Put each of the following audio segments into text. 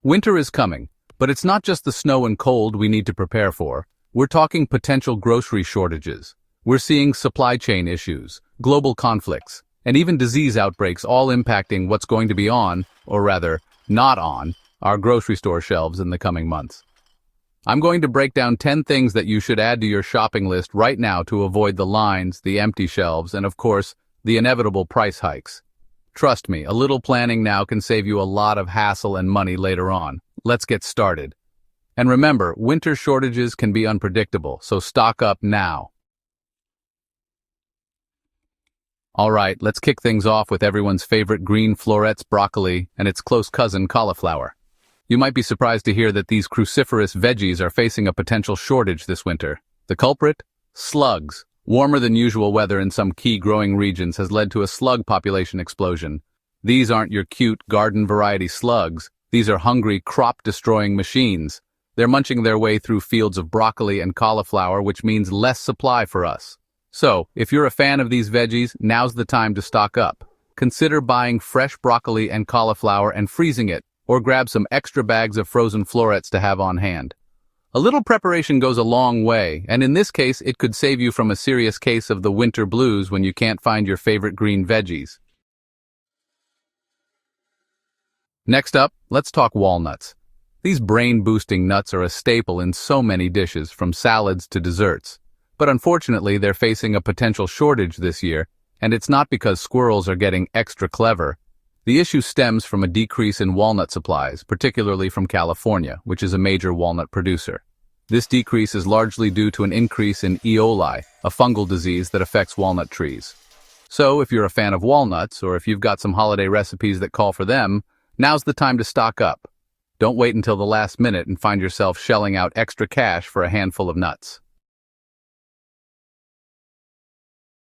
Winter is coming, but it's not just the snow and cold we need to prepare for. We're talking potential grocery shortages. We're seeing supply chain issues, global conflicts, and even disease outbreaks all impacting what's going to be on, or rather, not on, our grocery store shelves in the coming months. I'm going to break down 10 things that you should add to your shopping list right now to avoid the lines, the empty shelves, and of course, the inevitable price hikes. Trust me, a little planning now can save you a lot of hassle and money later on. Let's get started. And remember, winter shortages can be unpredictable, so stock up now. Alright, let's kick things off with everyone's favorite green florets, broccoli, and its close cousin, cauliflower. You might be surprised to hear that these cruciferous veggies are facing a potential shortage this winter. The culprit? Slugs. Warmer than usual weather in some key growing regions has led to a slug population explosion. These aren't your cute garden variety slugs. These are hungry, crop-destroying machines. They're munching their way through fields of broccoli and cauliflower, which means less supply for us. So, if you're a fan of these veggies, now's the time to stock up. Consider buying fresh broccoli and cauliflower and freezing it, or grab some extra bags of frozen florets to have on hand. A little preparation goes a long way, and in this case, it could save you from a serious case of the winter blues when you can't find your favorite green veggies. Next up, let's talk walnuts. These brain-boosting nuts are a staple in so many dishes, from salads to desserts. But unfortunately, they're facing a potential shortage this year, and it's not because squirrels are getting extra clever. The issue stems from a decrease in walnut supplies, particularly from California, which is a major walnut producer. This decrease is largely due to an increase in E. coli, a fungal disease that affects walnut trees. So, if you're a fan of walnuts, or if you've got some holiday recipes that call for them, now's the time to stock up. Don't wait until the last minute and find yourself shelling out extra cash for a handful of nuts.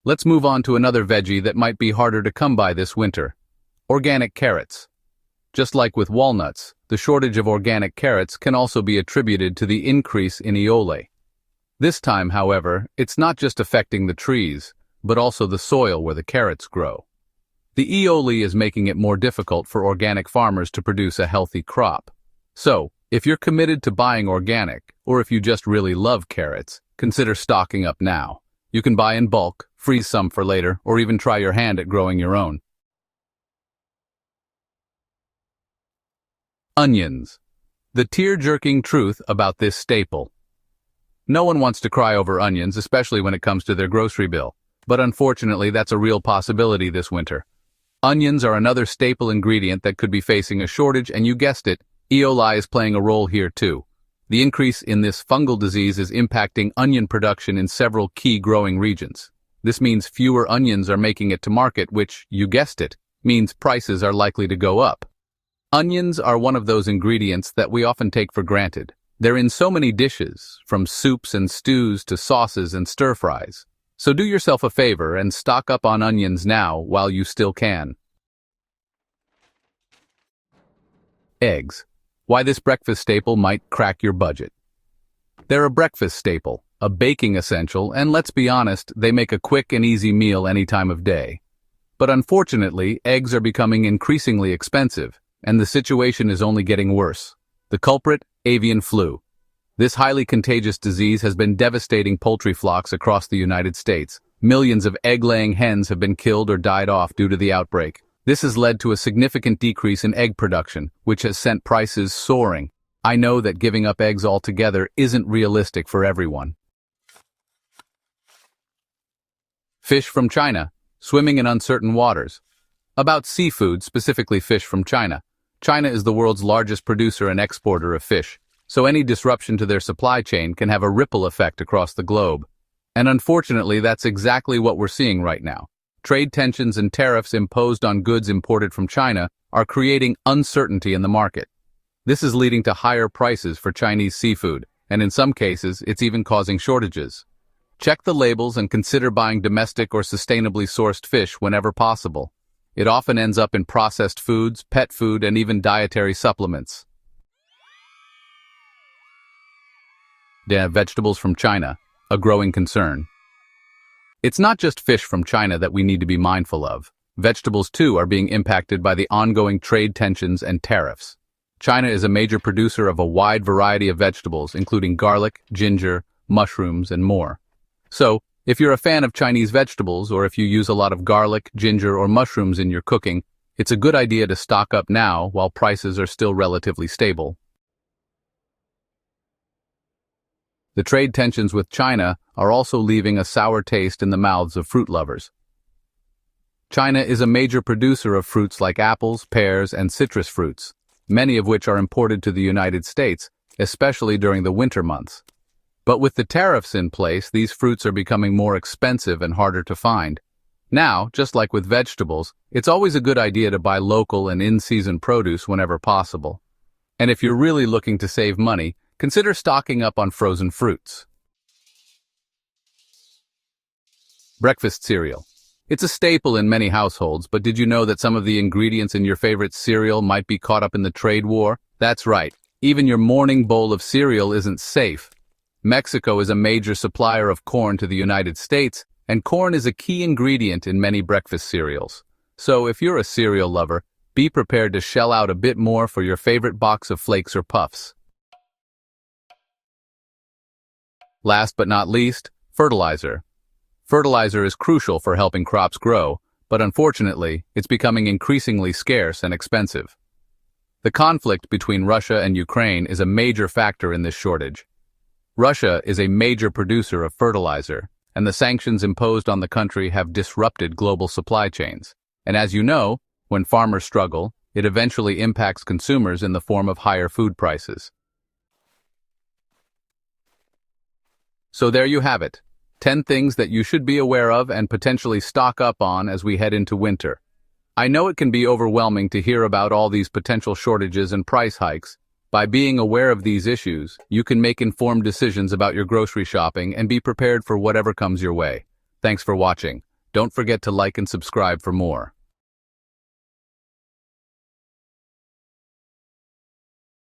Let's move on to another veggie that might be harder to come by this winter. Organic carrots. Just like with walnuts, the shortage of organic carrots can also be attributed to the increase in E. coli. This time, however, it's not just affecting the trees, but also the soil where the carrots grow. The E. coli is making it more difficult for organic farmers to produce a healthy crop. So, if you're committed to buying organic, or if you just really love carrots, consider stocking up now. You can buy in bulk, freeze some for later, or even try your hand at growing your own. Onions. The tear-jerking truth about this staple. No one wants to cry over onions, especially when it comes to their grocery bill. But unfortunately, that's a real possibility this winter. Onions are another staple ingredient that could be facing a shortage, and you guessed it, E. coli is playing a role here too. The increase in this fungal disease is impacting onion production in several key growing regions. This means fewer onions are making it to market, which, you guessed it, means prices are likely to go up. Onions are one of those ingredients that we often take for granted. They're in so many dishes, from soups and stews to sauces and stir-fries. So do yourself a favor and stock up on onions now while you still can. Eggs. Why this breakfast staple might crack your budget. They're a breakfast staple, a baking essential, and let's be honest, they make a quick and easy meal any time of day. But unfortunately, eggs are becoming increasingly expensive, and the situation is only getting worse. The culprit? Avian flu. This highly contagious disease has been devastating poultry flocks across the United States. Millions of egg-laying hens have been killed or died off due to the outbreak. This has led to a significant decrease in egg production, which has sent prices soaring. I know that giving up eggs altogether isn't realistic for everyone. Fish from China, swimming in uncertain waters. About seafood, specifically fish from China. China is the world's largest producer and exporter of fish, so any disruption to their supply chain can have a ripple effect across the globe. And unfortunately, that's exactly what we're seeing right now. Trade tensions and tariffs imposed on goods imported from China are creating uncertainty in the market. This is leading to higher prices for Chinese seafood, and in some cases, it's even causing shortages. Check the labels and consider buying domestic or sustainably sourced fish whenever possible. It often ends up in processed foods, pet food, and even dietary supplements. Vegetables from China, a growing concern. It's not just fish from China that we need to be mindful of. Vegetables, too, are being impacted by the ongoing trade tensions and tariffs. China is a major producer of a wide variety of vegetables, including garlic, ginger, mushrooms, and more. So, if you're a fan of Chinese vegetables, or if you use a lot of garlic, ginger, or mushrooms in your cooking, it's a good idea to stock up now while prices are still relatively stable. The trade tensions with China are also leaving a sour taste in the mouths of fruit lovers. China is a major producer of fruits like apples, pears, and citrus fruits, many of which are imported to the United States, especially during the winter months. But with the tariffs in place, these fruits are becoming more expensive and harder to find. Now, just like with vegetables, it's always a good idea to buy local and in-season produce whenever possible. And if you're really looking to save money, consider stocking up on frozen fruits. Breakfast cereal. It's a staple in many households, but did you know that some of the ingredients in your favorite cereal might be caught up in the trade war? That's right. Even your morning bowl of cereal isn't safe. Mexico is a major supplier of corn to the United States, and corn is a key ingredient in many breakfast cereals. So if you're a cereal lover, be prepared to shell out a bit more for your favorite box of flakes or puffs. Last but not least, fertilizer. Fertilizer is crucial for helping crops grow, but unfortunately, it's becoming increasingly scarce and expensive. The conflict between Russia and Ukraine is a major factor in this shortage. Russia is a major producer of fertilizer, and the sanctions imposed on the country have disrupted global supply chains. And as you know, when farmers struggle, it eventually impacts consumers in the form of higher food prices. So there you have it. 10 things that you should be aware of and potentially stock up on as we head into winter. I know it can be overwhelming to hear about all these potential shortages and price hikes. By being aware of these issues, you can make informed decisions about your grocery shopping and be prepared for whatever comes your way. Thanks for watching. Don't forget to like and subscribe for more.